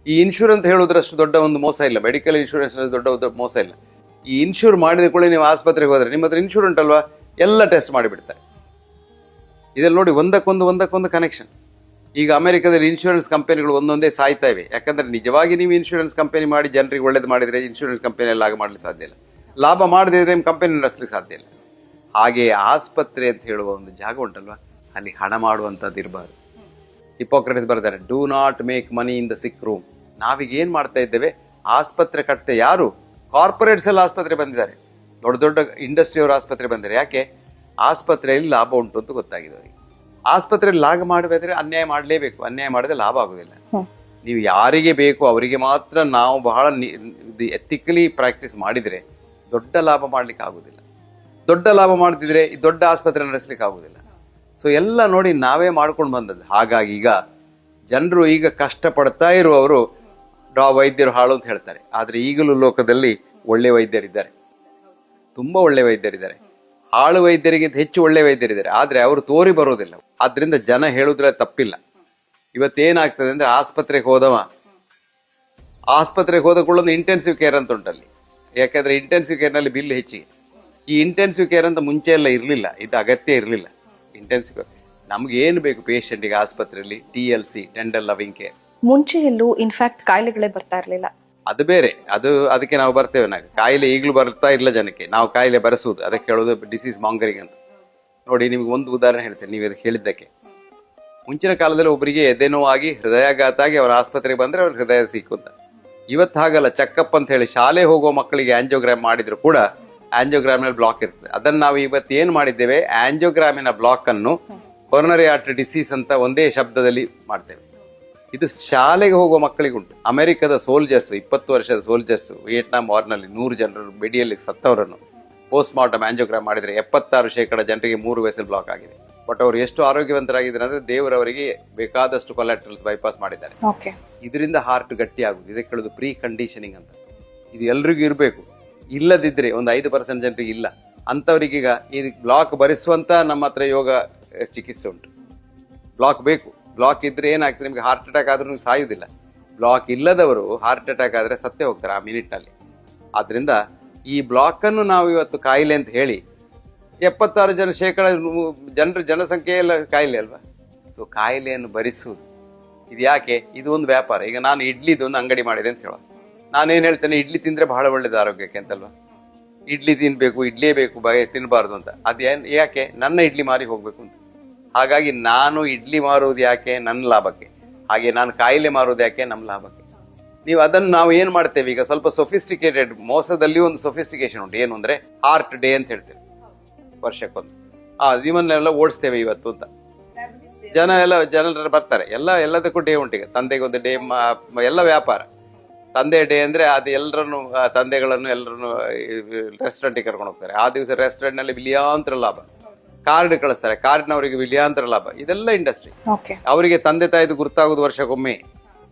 ಈ ಇನ್ಶೂರ್ ಅಂತ ಹೇಳೋದ್ರಷ್ಟು ದೊಡ್ಡ ಒಂದು ಮೋಸ ಇಲ್ಲ, ಮೆಡಿಕಲ್ ಇನ್ಶೂರೆನ್ಸ್ ದೊಡ್ಡ ಮೋಸ ಇಲ್ಲ. ಈ ಇನ್ಶೂರ್ ಮಾಡಿದ ಕೂಡ ನೀವು ಆಸ್ಪತ್ರೆಗೆ ಹೋದರೆ ನಿಮ್ಮ ಹತ್ರ ಇನ್ಶೂರ್ ಉಂಟಲ್ವಾ, ಎಲ್ಲ ಟೆಸ್ಟ್ ಮಾಡಿಬಿಡ್ತಾರೆ. ಇದರಲ್ಲಿ ನೋಡಿ ಒಂದಕ್ಕೊಂದು ಕನೆಕ್ಷನ್. ಈಗ ಅಮೆರಿಕದಲ್ಲಿ ಇನ್ಶೂರೆನ್ಸ್ ಕಂಪನಿಗಳು ಒಂದೊಂದೇ ಸಾಯ್ತಾ ಇವೆ. ಯಾಕಂದ್ರೆ ನಿಜವಾಗಿ ನೀವು ಇನ್ಶೂರೆನ್ಸ್ ಕಂಪನಿ ಮಾಡಿ ಜನರಿಗೆ ಒಳ್ಳೇದು ಮಾಡಿದರೆ ಇನ್ಶೂರೆನ್ಸ್ ಕಂಪನಿಯಲ್ಲಿ ಆಗ ಮಾಡಲಿಕ್ಕೆ ಸಾಧ್ಯ ಇಲ್ಲ, ಲಾಭ ಮಾಡದಿದ್ರೆ ನಿಮ್ಮ ಕಂಪನಿ ನಡೆಸಲಿಕ್ಕೆ ಸಾಧ್ಯ ಇಲ್ಲ. ಹಾಗೆ ಆಸ್ಪತ್ರೆ ಅಂತ ಹೇಳುವ ಒಂದು ಜಾಗ ಉಂಟಲ್ವಾ, ಅಲ್ಲಿ ಹಣ ಮಾಡುವಂಥದ್ದು ಇರಬಾರ್ದು. ಹಿಪೋಕ್ರಟಿಸ್ ಬರ್ತಾರೆ, do not make money in the sick room. ನಾವೀಗ ಏನು ಮಾಡ್ತಾ ಇದ್ದೇವೆ, ಆಸ್ಪತ್ರೆ ಕಟ್ತೆ ಯಾರು ಕಾರ್ಪೊರೇಟ್ಸ್ ಎಲ್ಲ ಆಸ್ಪತ್ರೆ ಬಂದಿದ್ದಾರೆ, ದೊಡ್ಡ ಇಂಡಸ್ಟ್ರಿಯವರು ಆಸ್ಪತ್ರೆ ಬಂದಿದ್ದಾರೆ. ಯಾಕೆ? ಆಸ್ಪತ್ರೆಯಲ್ಲಿ ಲಾಭ ಉಂಟು ಅಂತ ಗೊತ್ತಾಗಿದೆ ಅವರಿಗೆ. ಆಸ್ಪತ್ರೆಯಲ್ಲಿ ಲಾಭ ಮಾಡಬೇಕಾದ್ರೆ ಅನ್ಯಾಯ ಮಾಡಲೇಬೇಕು, ಅನ್ಯಾಯ ಮಾಡಿದ್ರೆ ಲಾಭ ಆಗೋದಿಲ್ಲ. ನೀವು ಯಾರಿಗೆ ಬೇಕು ಅವರಿಗೆ ಮಾತ್ರ ನಾವು ಬಹಳ ಎಥಿಕಲಿ ಪ್ರಾಕ್ಟೀಸ್ ಮಾಡಿದರೆ ದೊಡ್ಡ ಲಾಭ ಮಾಡ್ಲಿಕ್ಕೆ ಆಗುದಿಲ್ಲ. ದೊಡ್ಡ ಲಾಭ ಮಾಡ್ತಿದ್ರೆ ಈ ದೊಡ್ಡ ಆಸ್ಪತ್ರೆ ನಡೆಸಲಿಕ್ಕೆ ಆಗುದಿಲ್ಲ. ಸೊ ಎಲ್ಲ ನೋಡಿ ನಾವೇ ಮಾಡ್ಕೊಂಡು ಬಂದದ್ದು. ಹಾಗಾಗಿ ಈಗ ಜನರು ಈಗ ಕಷ್ಟಪಡ್ತಾ ಇರುವವರು ವೈದ್ಯರು ಹಾಳು ಅಂತ ಹೇಳ್ತಾರೆ. ಆದರೆ ಈಗಲೂ ಲೋಕದಲ್ಲಿ ಒಳ್ಳೆ ವೈದ್ಯರಿದ್ದಾರೆ, ತುಂಬಾ ಒಳ್ಳೆ ವೈದ್ಯರಿದ್ದಾರೆ. ಹಾಳು ವೈದ್ಯರಿಗಿಂತ ಹೆಚ್ಚು ಒಳ್ಳೆ ವೈದ್ಯರಿದ್ದಾರೆ. ಆದರೆ ಅವರು ತೋರಿ ಬರೋದಿಲ್ಲ. ಆದ್ರಿಂದ ಜನ ಹೇಳುದ್ರೆ ತಪ್ಪಿಲ್ಲ. ಇವತ್ತೇನಾಗ್ತದೆ ಅಂದ್ರೆ ಆಸ್ಪತ್ರೆಗೆ ಹೋದ ಕೂಡ ಇಂಟೆನ್ಸಿವ್ ಕೇರ್ ಅಂತ ಉಂಟಲ್ಲಿ. ಯಾಕಂದ್ರೆ ಇಂಟೆನ್ಸಿವ್ ಕೇರ್ನಲ್ಲಿ ಬಿಲ್ ಹೆಚ್ಚಿಗೆ. ಈ ಇಂಟೆನ್ಸಿವ್ ಕೇರ್ ಅಂತ ಮುಂಚೆ ಎಲ್ಲ ಇರಲಿಲ್ಲ, ಇದು ಅಗತ್ಯ ಇರಲಿಲ್ಲ. ಇಂಟೆನ್ಸಿವ್ ನಮ್ಗೆ ಏನು ಬೇಕು ಪೇಷಂಟ್ಗೆ ಆಸ್ಪತ್ರೆಯಲ್ಲಿ, TLC ಟೆಂಡರ್ ಲವಿಂಗ್ ಕೇರ್. ಮುಂಚೆ ಎಲ್ಲೂ ಇನ್ಫ್ಯಾಕ್ಟ್ ಕಾಯಿಲೆಗಳೇ ಬರ್ತಾ ಇರಲಿಲ್ಲ. ಅದು ಬೇರೆ, ಅದಕ್ಕೆ ನಾವು ಬರ್ತೇವೆ. ನಾವು ಕಾಯಿಲೆ ಈಗಲೂ ಬರ್ತಾ ಇಲ್ಲ ಜನಕ್ಕೆ, ನಾವು ಕಾಯಿಲೆ ಬರೆಸುವುದು, ಅದಕ್ಕೆ ಹೇಳೋದು ಡಿಸೀಸ್ ಮಾಂಗರಿಂಗ್ ಅಂತ. ನೋಡಿ ನಿಮ್ಗೆ ಒಂದು ಉದಾಹರಣೆ ಹೇಳ್ತೇನೆ ನೀವು ಅದಕ್ಕೆ ಹೇಳಿದ್ದಕ್ಕೆ. ಮುಂಚಿನ ಕಾಲದಲ್ಲಿ ಒಬ್ಬರಿಗೆ ಎದೆನೋವಾಗಿ ಹೃದಯಾಘಾತ ಆಗಿ ಅವರ ಆಸ್ಪತ್ರೆಗೆ ಬಂದ್ರೆ ಅವ್ರ ಹೃದಯ ಸಿಕ್ಕುತ್ತ. ಇವತ್ತು ಹಾಗಲ್ಲ, ಚೆಕಪ್ ಅಂತ ಹೇಳಿ ಶಾಲೆ ಹೋಗುವ ಮಕ್ಕಳಿಗೆ ಆಂಜಿಯೋಗ್ರಾಮ್ ಮಾಡಿದ್ರು ಕೂಡ ಆಂಜಿಯೋಗ್ರಾಮಿನಲ್ಲಿ ಬ್ಲಾಕ್ ಇರ್ತದೆ. ಅದನ್ನು ನಾವು ಇವತ್ತು ಏನು ಮಾಡಿದ್ದೇವೆ, ಆಂಜಿಯೋಗ್ರಾಮಿನ ಬ್ಲಾಕ್ ಅನ್ನು ಕೊರೋನರಿ ಆರ್ಟರಿ ಡಿಸೀಸ್ ಅಂತ ಒಂದೇ ಶಬ್ದದಲ್ಲಿ ಮಾಡ್ತೇವೆ. ಇದು ಶಾಲೆಗೆ ಹೋಗುವ ಮಕ್ಕಳಿಗುಂಟು. ಅಮೆರಿಕದ ಸೋಲ್ಜರ್ಸ್, 20 ವರ್ಷದ ಸೋಲ್ಜರ್ಸ್ ವಿಯೆಟ್ನಾಂ ವಾರ್ನಲ್ಲಿ 100 ಜನರು ಬೆಡಿಯಲ್ಲಿ ಸತ್ತವರನ್ನು ಪೋಸ್ಟ್ ಮಾರ್ಟಮ್ ಆಂಜಿಯೋಗ್ರಾಮ್ ಮಾಡಿದರೆ 76% ಜನರಿಗೆ 3 ವೆಸಲ್ ಬ್ಲಾಕ್ ಆಗಿದೆ. ಬಟ್ ಅವರು ಎಷ್ಟು ಆರೋಗ್ಯವಂತರಾಗಿದ್ದಾರೆ ಅಂದ್ರೆ ದೇವರವರಿಗೆ ಬೇಕಾದಷ್ಟು ಕೊಲೆಟ್ರಲ್ಸ್ ಬೈಪಾಸ್ ಮಾಡಿದ್ದಾರೆ. ಇದರಿಂದ ಹಾರ್ಟ್ ಗಟ್ಟಿ ಆಗುದು. ಇದಕ್ಕೆ ಹೇಳೋದು ಪ್ರೀ ಕಂಡೀಷನಿಂಗ್ ಅಂತ. ಇದು ಎಲ್ರಿಗೂ ಇರಬೇಕು. ಇಲ್ಲದಿದ್ರೆ ಒಂದು 5% ಜನರಿಗೆ ಇಲ್ಲ. ಅಂಥವ್ರಿಗೀಗ ಈ ಬ್ಲಾಕ್ ಭರಿಸುವಂತ ನಮ್ಮ ಹತ್ರ ಯೋಗ ಚಿಕಿತ್ಸೆ ಉಂಟು. ಬ್ಲಾಕ್ ಬೇಕು. ಬ್ಲಾಕ್ ಇದ್ರೆ ಏನಾಗ್ತದೆ, ನಿಮ್ಗೆ ಹಾರ್ಟ್ ಅಟ್ಯಾಕ್ ಆದ್ರೂ ಸಾಯುವುದಿಲ್ಲ. ಬ್ಲಾಕ್ ಇಲ್ಲದವರು ಹಾರ್ಟ್ ಅಟ್ಯಾಕ್ ಆದರೆ ಸತ್ತೇ ಹೋಗ್ತಾರೆ ಆ ಮಿನಿಟ್ನಲ್ಲಿ. ಆದ್ರಿಂದ ಈ ಬ್ಲಾಕ್ ಅನ್ನು ನಾವು ಇವತ್ತು ಕಾಯಿಲೆ ಅಂತ ಹೇಳಿ 76% ಜನಸಂಖ್ಯೆ ಎಲ್ಲ ಕಾಯಿಲೆ ಅಲ್ವಾ. ಸೊ ಕಾಯಿಲೆಯನ್ನು ಭರಿಸುವುದು ಇದು ಯಾಕೆ? ಇದು ಒಂದು ವ್ಯಾಪಾರ. ಈಗ ನಾನು ಇಡ್ಲಿದು ಒಂದು ಅಂಗಡಿ ಮಾಡಿದೆ ಅಂತ ಹೇಳೋದು. ನಾನೇನು ಹೇಳ್ತೇನೆ, ಇಡ್ಲಿ ತಿಂದರೆ ಬಹಳ ಒಳ್ಳೇದು ಆರೋಗ್ಯಕ್ಕೆ ಅಂತಲ್ವಾ. ಇಡ್ಲಿ ತಿನ್ಬೇಕು, ಇಡ್ಲಿಯೇ ಬೇಕು, ತಿನ್ನಬಾರ್ದು ಅಂತ. ಯಾಕೆ? ನನ್ನ ಇಡ್ಲಿ ಮಾರಿ ಹೋಗ್ಬೇಕು ಅಂತ. ಹಾಗಾಗಿ ನಾನು ಇಡ್ಲಿ ಮಾರುವುದು ಯಾಕೆ? ನನ್ನ ಲಾಭಕ್ಕೆ. ಹಾಗೆ ನಾನು ಕಾಯಿಲೆ ಮಾರುವುದು ಯಾಕೆ? ನಮ್ಮ ಲಾಭಕ್ಕೆ. ನಾವು ಏನು ಮಾಡ್ತೇವೆ ಈಗ, ಸ್ವಲ್ಪ ಸೊಫಿಸ್ಟಿಕೇಟೆಡ್, ಮೋಸದಲ್ಲಿ ಒಂದು ಸೊಫಿಸ್ಟಿಕೇಶನ್ ಉಂಟು. ಏನು ಅಂದ್ರೆ ಹಾರ್ಟ್ ಡೇ ಅಂತ ಹೇಳ್ತೇವೆ ವರ್ಷಕ್ಕೊಂದು. ಇವನ್ನೆಲ್ಲ ಓಡಿಸ್ತೇವೆ ಇವತ್ತು ಅಂತ. ಜನರು ಬರ್ತಾರೆ, ಎಲ್ಲದಕ್ಕೂ ಡೇ ಉಂಟು. ಈಗ ತಂದೆಗೊಂದು ಡೇ, ಎಲ್ಲ ವ್ಯಾಪಾರ. ತಂದೆ ಡೇ ಅಂದ್ರೆ ಅದು ಎಲ್ಲರನ್ನು ತಂದೆಗಳನ್ನು ಎಲ್ಲರನ್ನು ರೆಸ್ಟೋರೆಂಟ್ಗೆ ಕರ್ಕೊಂಡು ಹೋಗ್ತಾರೆ. ಆ ದಿವಸ ರೆಸ್ಟೋರೆಂಟ್ ನಲ್ಲಿ ಬಿಲಿಯಾಂತರ ಲಾಭ. ಕಾರ್ಡ್ ಕಳಿಸ್ತಾರೆ, ಕಾರ್ಡ್ನವರಿಗೆ ಬಿಲಿಯಾಂತರ ಲಾಭ. ಇದೆಲ್ಲ ಇಂಡಸ್ಟ್ರಿ. ಅವರಿಗೆ ತಂದೆ ತಾಯಿದು ಗುರ್ತಾಗುದು ವರ್ಷಕ್ಕೊಮ್ಮೆ.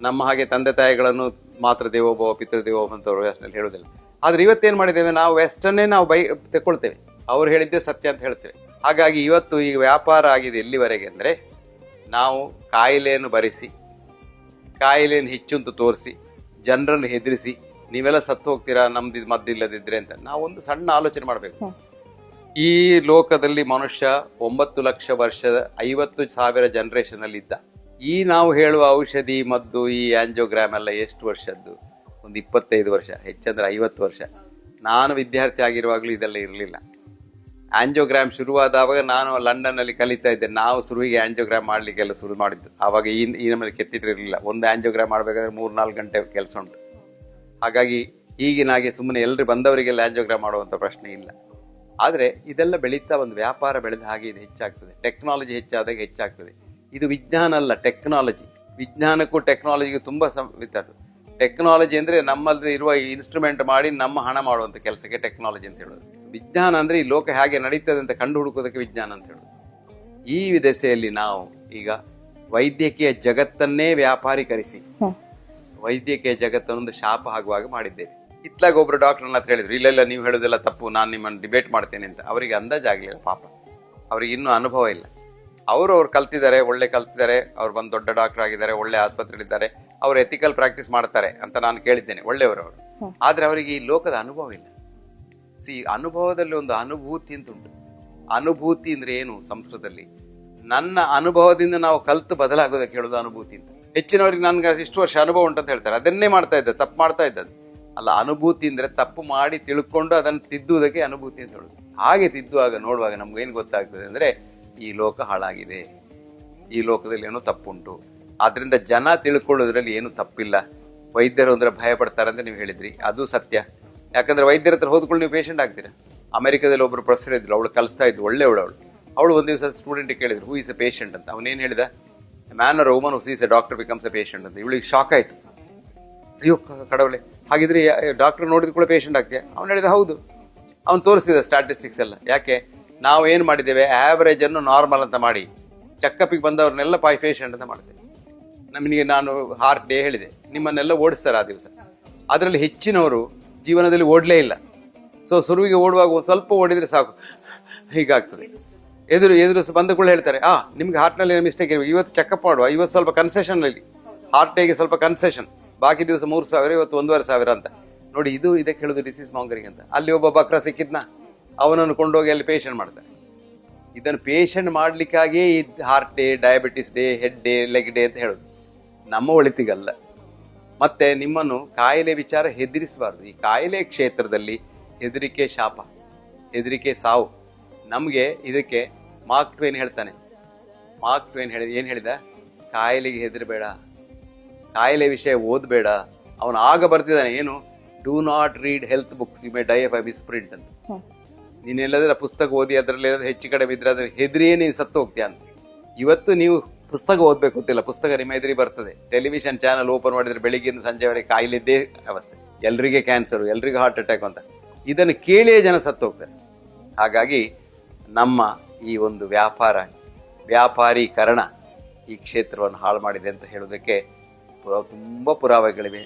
ನಮ್ಮ ಹಾಗೆ ತಂದೆ ತಾಯಿಗಳನ್ನು ಮಾತೃ ದೇವೋಭವ ಪಿತೃ ದೇವೋಭವ ಅಂತ ವೆಸ್ಟ್ನಲ್ಲಿ ಹೇಳುದಿಲ್ಲ. ಆದ್ರೆ ಇವತ್ತೇನ್ ಮಾಡಿದ್ದೇವೆ, ನಾವು ವೆಸ್ಟನ್ನೇ ನಾವು ತೆಕೊಳ್ತೇವೆ. ಅವ್ರು ಹೇಳಿದ್ದೆ ಸತ್ಯ ಅಂತ ಹೇಳ್ತೇವೆ. ಹಾಗಾಗಿ ಇವತ್ತು ಈಗ ವ್ಯಾಪಾರ ಆಗಿದೆ ಎಲ್ಲಿವರೆಗೆ ಅಂದ್ರೆ, ನಾವು ಕಾಯಿಲೆಯನ್ನು ಭರಿಸಿ, ಕಾಯಿಲೆಯನ್ನು ಹೆಚ್ಚು ಅಂತ ತೋರಿಸಿ, ಜನರನ್ನು ಹೆದರಿಸಿ, ನೀವೆಲ್ಲ ಸತ್ತು ಹೋಗ್ತೀರಾ ನಮ್ದು ಮದ್ದಿಲ್ಲದಿದ್ರೆ ಅಂತ ನಾವೊಂದು ಸಣ್ಣ ಆಲೋಚನೆ ಮಾಡಬೇಕು. ಈ ಲೋಕದಲ್ಲಿ ಮನುಷ್ಯ 9 ಲಕ್ಷ ವರ್ಷದ 50,000 ಜನರೇಷನ್ ಅಲ್ಲಿ ಇದ್ದ. ಈ ನಾವು ಹೇಳುವ ಔಷಧಿ ಮದ್ದು ಈ ಆಂಜಿಯೋಗ್ರಾಮ್ ಎಲ್ಲ ಎಷ್ಟು ವರ್ಷದ್ದು? ಒಂದು 25 ವರ್ಷ, ಹೆಚ್ಚಂದ್ರೆ 50 ವರ್ಷ. ನಾನು ವಿದ್ಯಾರ್ಥಿ ಆಗಿರುವಾಗಲೂ ಇದೆಲ್ಲ ಇರಲಿಲ್ಲ. ಆಂಜಿಯೋಗ್ರಾಮ್ ಶುರುವಾದವಾಗ ನಾನು ಲಂಡನ್ ಅಲ್ಲಿ ಕಲಿತಾ ಇದ್ದೆ. ನಾವು ಶುರುವಿಗೆ ಆಂಜಿಯೋಗ್ರಾಮ್ ಮಾಡ್ಲಿಕ್ಕೆಲ್ಲ ಶುರು ಮಾಡಿದ್ದು. ಆವಾಗ ಈ ನಮ್ಮಲ್ಲಿ ಕೆತ್ತಿಟ್ಟಿರಲಿಲ್ಲ. ಒಂದು ಆಂಜಿಯೋಗ್ರಾಮ್ ಮಾಡಬೇಕಾದ್ರೆ 3-4 ಗಂಟೆ ಕೆಲಸ ಉಂಟು. ಹಾಗಾಗಿ ಈಗಿನಾಗೆ ಸುಮ್ಮನೆ ಎಲ್ಲರೂ ಬಂದವರಿಗೆಲ್ಲ ಆಂಜಿಯೋಗ್ರಾಮ್ ಮಾಡುವಂಥ ಪ್ರಶ್ನೆ ಇಲ್ಲ. ಆದರೆ ಇದೆಲ್ಲ ಬೆಳೀತಾ ಒಂದು ವ್ಯಾಪಾರ ಬೆಳೆದ ಹಾಗೆ ಇದು ಹೆಚ್ಚಾಗ್ತದೆ. ಟೆಕ್ನಾಲಜಿ ಹೆಚ್ಚಾದಾಗ ಹೆಚ್ಚಾಗ್ತದೆ. ಇದು ವಿಜ್ಞಾನ ಅಲ್ಲ, ಟೆಕ್ನಾಲಜಿ. ವಿಜ್ಞಾನಕ್ಕೂ ಟೆಕ್ನಾಲಜಿಗೂ ತುಂಬ ವ್ಯತ್ಯಾಸ. ಟೆಕ್ನಾಲಜಿ ಅಂದರೆ ನಮ್ಮಲ್ಲಿ ಇರುವ ಇನ್ಸ್ಟ್ರೂಮೆಂಟ್ ಮಾಡಿ ನಮ್ಮ ಹಣ ಮಾಡುವಂಥ ಕೆಲಸಕ್ಕೆ ಟೆಕ್ನಾಲಜಿ ಅಂತ ಹೇಳೋದು. ವಿಜ್ಞಾನ ಅಂದರೆ ಈ ಲೋಕ ಹೇಗೆ ನಡೀತದೆ ಅಂತ ಕಂಡು ಹುಡುಕೋದಕ್ಕೆ ವಿಜ್ಞಾನ ಅಂತ ಹೇಳೋದು. ಈ ದಿಸೆಯಲ್ಲಿ ನಾವು ಈಗ ವೈದ್ಯಕೀಯ ಜಗತ್ತನ್ನೇ ವ್ಯಾಪಾರೀಕರಿಸಿ ವೈದ್ಯಕೀಯ ಜಗತ್ತನ್ನೊಂದು ಶಾಪ ಆಗುವಾಗ ಮಾಡಿದ್ದೇವೆ. ಇತ್ಲಾಗ ಒಬ್ರು ಡಾಕ್ಟರ್ನ ಹತ್ರ ಹೇಳಿದ್ರು, ಇಲ್ಲ ನೀವು ಹೇಳೋದೆಲ್ಲ ತಪ್ಪು, ನಾನು ನಿಮ್ಮನ್ನು ಡಿಬೇಟ್ ಮಾಡ್ತೇನೆ ಅಂತ. ಅವರಿಗೆ ಅಂದಾಜಾಗಲಿಲ್ಲ ಪಾಪ, ಅವ್ರಿಗೆ ಇನ್ನೂ ಅನುಭವ ಇಲ್ಲ. ಅವರು ಕಲ್ತಿದ್ದಾರೆ, ಒಳ್ಳೆ ಕಲ್ತಿದ್ದಾರೆ, ಅವ್ರು ಬಂದು ದೊಡ್ಡ ಡಾಕ್ಟರ್ ಆಗಿದ್ದಾರೆ, ಒಳ್ಳೆ ಆಸ್ಪತ್ರೆಗಳಿದ್ದಾರೆ. ಅವರು ಎಥಿಕಲ್ ಪ್ರಾಕ್ಟೀಸ್ ಮಾಡ್ತಾರೆ ಅಂತ ನಾನು ಕೇಳಿದ್ದೇನೆ, ಒಳ್ಳೆಯವರು ಅವರು. ಆದ್ರೆ ಅವರಿಗೆ ಈ ಲೋಕದ ಅನುಭವ ಇಲ್ಲ. ಅನುಭವದಲ್ಲಿ ಒಂದು ಅನುಭೂತಿ ಅಂತ ಉಂಟು. ಅನುಭೂತಿ ಅಂದ್ರೆ ಏನು ಸಂಸ್ಕೃತದಲ್ಲಿ? ನನ್ನ ಅನುಭವದಿಂದ ನಾವು ಕಲ್ತು ಬದಲಾಗೋದಕ್ಕೆ ಹೇಳೋದು ಅನುಭೂತಿ ಅಂತ. ಹೆಚ್ಚಿನವರಿಗೆ ನನ್ಗೆ ಇಷ್ಟು ವರ್ಷ ಅನುಭವ ಉಂಟಂತ ಹೇಳ್ತಾರೆ, ಅದನ್ನೇ ಮಾಡ್ತಾ ಇದ್ದ, ತಪ್ಪು ಮಾಡ್ತಾ ಇದ್ದದ್ದು ಅಲ್ಲ. ಅನುಭೂತಿ ಅಂದ್ರೆ ತಪ್ಪು ಮಾಡಿ ತಿಳ್ಕೊಂಡು ಅದನ್ನು ತಿದ್ದುವುದಕ್ಕೆ ಅನುಭೂತಿ ಅಂತ ಹೇಳೋದು. ಹಾಗೆ ತಿದ್ದುವಾಗ ನೋಡುವಾಗ ನಮ್ಗೇನು ಗೊತ್ತಾಗ್ತದೆ ಅಂದ್ರೆ ಈ ಲೋಕ ಹಾಳಾಗಿದೆ, ಈ ಲೋಕದಲ್ಲಿ ಏನೋ ತಪ್ಪುಂಟು. ಆದ್ರಿಂದ ಜನ ತಿಳ್ಕೊಳ್ಳೋದ್ರಲ್ಲಿ ಏನು ತಪ್ಪಿಲ್ಲ. ವೈದ್ಯರು ಅಂದ್ರೆ ಭಯ ಪಡ್ತಾರೆ ಅಂತ ನೀವು ಹೇಳಿದ್ರಿ, ಅದು ಸತ್ಯ. ಯಾಕಂದ್ರೆ ವೈದ್ಯರ ಹತ್ರ ಹೋದ್ಕೊಂಡು ನೀವು ಪೇಷಂಟ್ ಆಗ್ತೀರಾ. ಅಮೆರಿಕದಲ್ಲಿ ಒಬ್ರು ಪ್ರೊಫೆಸರ್ ಇದ್ರು, ಅವಳು ಕಲಿಸ್ತಾ ಇದ್ರು, ಅವಳು ಒಂದು ದಿವಸ ಸ್ಟೂಡೆಂಟ್ ಕೇಳಿದ್ರು, ಹೂ ಇಸ್ ಎ ಪೇಷಂಟ್ ಅಂತ. ಅವನೇನು ಹೇಳಿದ, man or woman who sees a doctor becomes a patient ಅಂತ. ಇವಳಿಗೆ ಶಾಕ್ ಆಯ್ತು, ಅಯ್ಯೋ ಕಡವಳೆ, ಹಾಗಿದ್ರೆ ಡಾಕ್ಟರ್ ನೋಡಿದ ಕೂಡ ಪೇಷಂಟ್ ಆಗ್ತೀಯ? ಅವ್ನು ಹೇಳಿದ ಹೌದು. ಅವ್ನು ತೋರಿಸಿದ ಸ್ಟ್ಯಾಟಿಸ್ಟಿಕ್ಸ್ ಎಲ್ಲ. ಯಾಕೆ ನಾವು ಏನು ಮಾಡಿದ್ದೇವೆ, ಆವರೇಜ್ ಅನ್ನು ನಾರ್ಮಲ್ ಅಂತ ಮಾಡಿ ಚೆಕಪ್ಗೆ ಬಂದವ್ರನ್ನೆಲ್ಲ ಪೇಷಂಟ್ ಅಂತ ಮಾಡ್ತೇವೆ. ನಮಗೆ ನಾನು ಹಾರ್ಟ್ ಡೇ ಹೇಳಿದೆ, ನಿಮ್ಮನ್ನೆಲ್ಲ ಓಡಿಸ್ತಾರೆ ಆ ದಿವಸ. ಅದರಲ್ಲಿ ಹೆಚ್ಚಿನವರು ಜೀವನದಲ್ಲಿ ಓಡಲೇ ಇಲ್ಲ. ಸೊ ಶುರುವಿಗೆ ಓಡುವಾಗ ಒಂದು ಸ್ವಲ್ಪ ಓಡಿದ್ರೆ ಸಾಕು, ಹೀಗಾಗ್ತದೆ. ಎದುರು ಬಂದ ಕೂಡ ಹೇಳ್ತಾರೆ, ನಿಮ್ಗೆ ಹಾರ್ಟ್ನಲ್ಲಿ ಮಿಸ್ಟೇಕ್ ಇರಬೇಕು, ಇವತ್ತು ಚೆಕಪ್ ಮಾಡುವ, ಇವತ್ತು ಸ್ವಲ್ಪ ಕನ್ಸೆಷನ್ನಲ್ಲಿ ಹಾರ್ಟ್ ಡೇಗೆ ಸ್ವಲ್ಪ ಕನ್ಸೆಷನ್, ಬಾಕಿ ದಿವಸ 3,000, ಇವತ್ತು 1,500 ಅಂತ. ನೋಡಿ, ಇದಕ್ಕೆ ಹೇಳೋದು ಡಿಸೀಸ್ ಮಾಂಗರಿಂಗ್ ಅಂತ. ಅಲ್ಲಿ ಒಬ್ಬ ಬಕ್ರ ಸಿಕ್ಕಿದ್ನ, ಅವನನ್ನು ಕೊಂಡೋಗಿ ಅಲ್ಲಿ ಪೇಷಂಟ್ ಮಾಡ್ತಾರೆ. ಇದನ್ನು ಪೇಷಂಟ್ ಮಾಡ್ಲಿಕ್ಕಾಗಿಯೇ ಈ heart day, diabetes day, head day, leg day ಅಂತ ಹೇಳೋದು, ನಮ್ಮ ಒಳಿತಿಗಲ್ಲ. ಮತ್ತೆ ನಿಮ್ಮನ್ನು ಕಾಯಿಲೆ ವಿಚಾರ ಹೆದರಿಸಬಾರ್ದು. ಈ ಕಾಯಿಲೆ ಕ್ಷೇತ್ರದಲ್ಲಿ ಹೆದರಿಕೆ ಶಾಪ, ಹೆದರಿಕೆ ಸಾವು. ನಮಗೆ ಇದಕ್ಕೆ ಮಾರ್ಕ್ ಟ್ವೇನ್ ಹೇಳ್ತಾನೆ. ಮಾರ್ಕ್ ಟ್ವೇನ್ ಏನು ಹೇಳಿದ? ಕಾಯಿಲೆಗೆ ಹೆದರಬೇಡ, ಕಾಯಿಲೆ ವಿಷಯ ಓದಬೇಡ. ಅವನು ಆಗ ಬರ್ತಿದ್ದಾನೆ, ಏನು, do not read health books, you may die of a misprint ಅಂತ. ನೀನೆಲ್ಲದರ ಪುಸ್ತಕ ಓದಿ ಅದರಲ್ಲಿ ಹೆಚ್ಚು ಕಡೆ ಬಿದ್ದರೆ ಅದ್ರ ಹೆದರಿಯೇ ನೀನು ಸತ್ತು ಹೋಗ್ತೀಯ ಅಂತ. ಇವತ್ತು ನೀವು ಪುಸ್ತಕ ಓದಬೇಕು ಗೊತ್ತಿಲ್ಲ, ಪುಸ್ತಕ ನಿಮ್ಮ ಎದುರಿ ಬರ್ತದೆ. ಟೆಲಿವಿಷನ್ ಚಾನಲ್ ಓಪನ್ ಮಾಡಿದ್ರೆ ಬೆಳಿಗ್ಗೆಯಿಂದ ಸಂಜೆವರೆಗೆ ಕಾಯಿಲೆದ್ದೇ ಅವಸ್ಥೆ, ಎಲ್ರಿಗೆ ಕ್ಯಾನ್ಸರು, ಎಲ್ರಿಗೂ ಹಾರ್ಟ್ ಅಟ್ಯಾಕ್ ಅಂತ. ಇದನ್ನು ಕೇಳಿಯೇ ಜನ ಸತ್ತು ಹೋಗ್ತಾರೆ. ಹಾಗಾಗಿ ನಮ್ಮ ಈ ಒಂದು ವ್ಯಾಪಾರೀಕರಣ ಈ ಕ್ಷೇತ್ರವನ್ನು ಹಾಳು ಮಾಡಿದೆ ಅಂತ ಹೇಳೋದಕ್ಕೆ ತುಂಬ ಪುರಾವೆಗಳಿವೆ,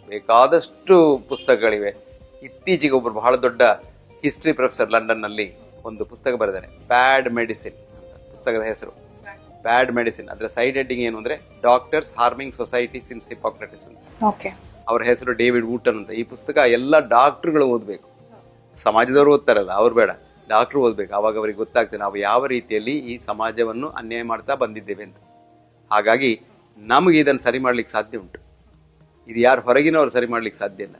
ಬೇಕಾದಷ್ಟು ಪುಸ್ತಕಗಳಿವೆ. ಇತ್ತೀಚೆಗೆ ಒಬ್ಬರು ಬಹಳ ದೊಡ್ಡ ಹಿಸ್ಟ್ರಿ ಪ್ರೊಫೆಸರ್ ಲಂಡನ್ನಲ್ಲಿ ಒಂದು ಪುಸ್ತಕ ಬರೆದಾರೆ, ಬ್ಯಾಡ್ ಮೆಡಿಸಿನ್ ಅಂತ. ಪುಸ್ತಕದ ಹೆಸರು ಬ್ಯಾಡ್ ಮೆಡಿಸಿನ್. ಅದರ ಸೈಡ್ ಹೆಡ್ಡಿಂಗ್ ಏನು ಅಂದ್ರೆ ಡಾಕ್ಟರ್ಸ್ ಹಾರ್ಮಿಂಗ್ ಸೊಸೈಟಿ ಸಿನ್ಸ್ ಹಿಪೋಕ್ರಟಿಸ್ ಅಂತ. ಅವ್ರ ಹೆಸರು ಡೇವಿಡ್ ವೂಟನ್ ಅಂತ. ಈ ಪುಸ್ತಕ ಎಲ್ಲ ಡಾಕ್ಟರ್ಗಳು ಓದಬೇಕು. ಸಮಾಜದವರು ಓದ್ತಾರಲ್ಲ, ಅವ್ರು ಬೇಡ, ಡಾಕ್ಟರ್ ಓದಬೇಕು. ಆವಾಗ ಅವ್ರಿಗೆ ಗೊತ್ತಾಗ್ತದೆ ನಾವು ಯಾವ ರೀತಿಯಲ್ಲಿ ಈ ಸಮಾಜವನ್ನು ಅನ್ಯಾಯ ಮಾಡ್ತಾ ಬಂದಿದ್ದೇವೆ ಅಂತ. ಹಾಗಾಗಿ ನಮಗೆ ಇದನ್ನು ಸರಿ ಮಾಡ್ಲಿಕ್ಕೆ ಸಾಧ್ಯ ಉಂಟು. ಇದು ಯಾರು ಹೊರಗಿನವರು ಸರಿ ಮಾಡ್ಲಿಕ್ಕೆ ಸಾಧ್ಯ ಇಲ್ಲ.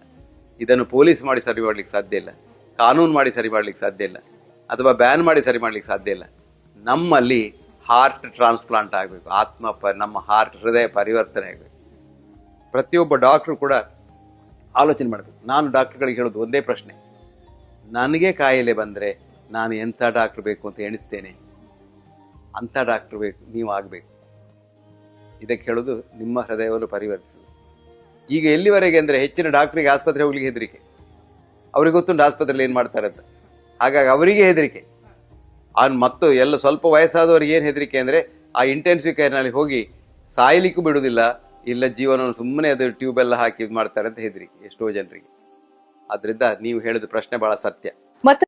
ಇದನ್ನು ಪೊಲೀಸ್ ಮಾಡಿ ಸರಿ ಮಾಡ್ಲಿಕ್ಕೆ ಸಾಧ್ಯ ಇಲ್ಲ, ಕಾನೂನು ಮಾಡಿ ಸರಿ ಮಾಡ್ಲಿಕ್ಕೆ ಸಾಧ್ಯ ಇಲ್ಲ, ಅಥವಾ ಬ್ಯಾನ್ ಮಾಡಿ ಸರಿ ಮಾಡ್ಲಿಕ್ಕೆ ಸಾಧ್ಯ ಇಲ್ಲ. ನಮ್ಮಲ್ಲಿ ಹಾರ್ಟ್ ಟ್ರಾನ್ಸ್ಪ್ಲಾಂಟ್ ಆಗಬೇಕು, ನಮ್ಮ ಹೃದಯ ಪರಿವರ್ತನೆ ಆಗಬೇಕು. ಪ್ರತಿಯೊಬ್ಬ ಡಾಕ್ಟ್ರು ಕೂಡ ಆಲೋಚನೆ ಮಾಡಬೇಕು. ನಾನು ಡಾಕ್ಟರ್ಗಳಿಗೆ ಹೇಳೋದು ಒಂದೇ ಪ್ರಶ್ನೆ, ನನಗೆ ಕಾಯಿಲೆ ಬಂದರೆ ನಾನು ಎಂಥ ಡಾಕ್ಟ್ರ್ ಬೇಕು ಅಂತ ಎಣಿಸ್ತೇನೆ, ಅಂಥ ಡಾಕ್ಟ್ರ್ ಬೇಕು ನೀವು ಆಗಬೇಕು. ಇದಕ್ಕೆ ಹೇಳೋದು ನಿಮ್ಮ ಹೃದಯವನ್ನು ಪರಿವರ್ತಿಸುವುದು. ಈಗ ಎಲ್ಲಿವರೆಗೆ ಅಂದರೆ ಹೆಚ್ಚಿನ ಡಾಕ್ಟ್ರಿಗೆ ಆಸ್ಪತ್ರೆ ಹೋಗ್ಲಿಕ್ಕೆ ಹೆದರಿಕೆ. ಅವ್ರಿಗೆ ಗೊತ್ತುಂಟು ಆಸ್ಪತ್ರೆಯಲ್ಲಿ ಏನು ಮಾಡ್ತಾರೆ ಅಂತ. ಹಾಗಾಗಿ ಅವರಿಗೆ ಹೆದರಿಕೆ. ಮತ್ತು ಎಲ್ಲ ಸ್ವಲ್ಪ ವಯಸ್ಸಾದವ್ರಿಗೆ ಏನು ಹೆದರಿಕೆ ಅಂದರೆ ಆ ಇಂಟೆನ್ಸಿವ್ ಕೇರ್ನಲ್ಲಿ ಹೋಗಿ ಸಾಯ್ಲಿಕ್ಕೂ ಬಿಡುವುದಿಲ್ಲ, ಇಲ್ಲ ಜೀವನವನ್ನು ಸುಮ್ಮನೆ ಅದು ಟ್ಯೂಬ್ ಎಲ್ಲ ಹಾಕಿ ಇದು ಮಾಡ್ತಾರೆ ಅಂತ ಹೆದರಿಕೆ ಎಷ್ಟೋ ಜನರಿಗೆ. ಆದ್ದರಿಂದ ನೀವು ಹೇಳಿದ ಪ್ರಶ್ನೆ ಬಹಳ ಸತ್ಯ. ಮತ್ತೆ